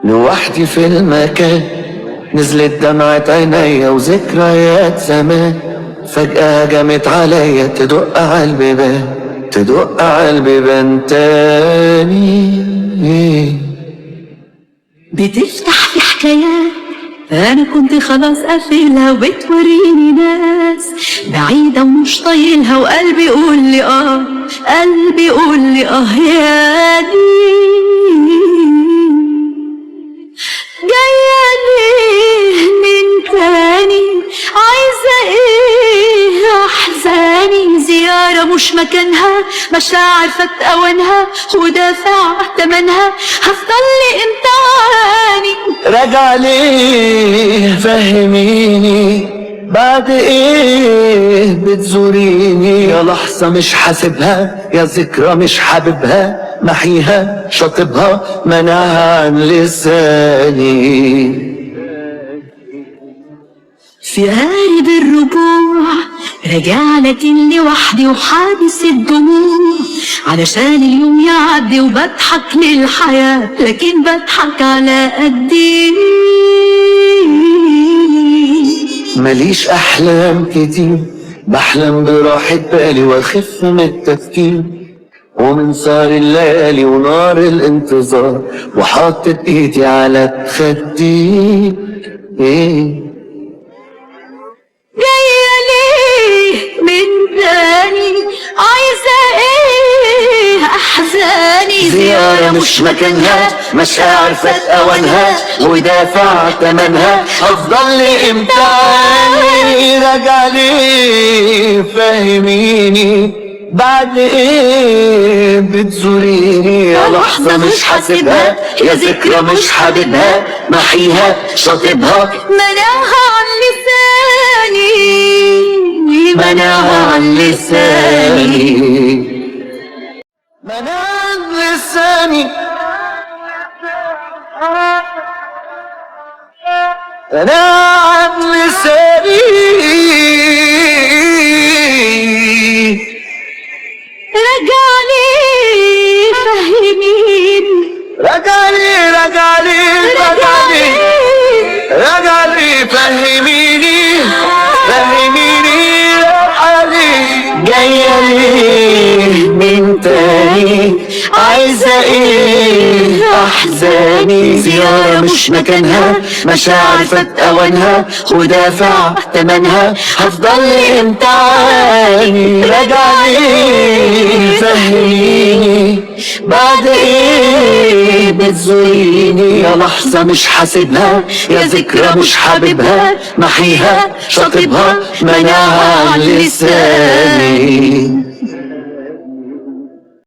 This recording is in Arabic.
لوحدي في المكان نزلت دمعة عينيا وذكريات زمان فجأة هجمت عليا تدق عالبيبان تدق عالبيبان تاني. بتفتح في حكايات انا كنت خلاص قافلها وبتوريني ناس بعيدة ومش طايلها وقلبي يقول لي قلبي يقول لي يا دي جاية ليه من تاني عايزة ايه احزاني زيارة مش مكانها مشاعر فات اوانها ودافع تمنها هفضل لي امتاني راجع ليه فهميني بعد ايه بتزوريني يا لحظة مش حاسبها يا ذكرى مش حاببها محيها شاطبها منعها عن لساني. في قارب الرجوع راجع لكن لوحدي وحابس الدموع علشان اليوم يعدي وبضحك للحياة لكن بضحك على قدي ماليش احلام كتير بحلم براحة بالي واخف من التفكير ومن سهر الليالي ونار الانتظار وحاطط ايدي على خدي. جاية ليه من تاني عايزة ايه احزاني زيارة مش مكانها مشاعر فات اوانها ودافع تمنها هفضل لي امتاني. راجع ليه فهميني بعد ايه بتزوريني يا لحظة مش حاسبها يا ذكرى مش حاببها محيها شاطبها منعها عن لساني منعها عن لساني منعها عن لساني منعها عن لساني. رجعلي فهميني رجعلي فهميني جاية ليه من تاني عايزة ايه احزاني زيارة مش مكانها مشاعر فات اوانها ودافع تمنها هفضل لي امتعاني. راجعلي فهميني بعد ايه بتزوريني يا لحظة مش حاسبها يا ذكرى مش حاببها محيها شاطبها منعها عن لساني.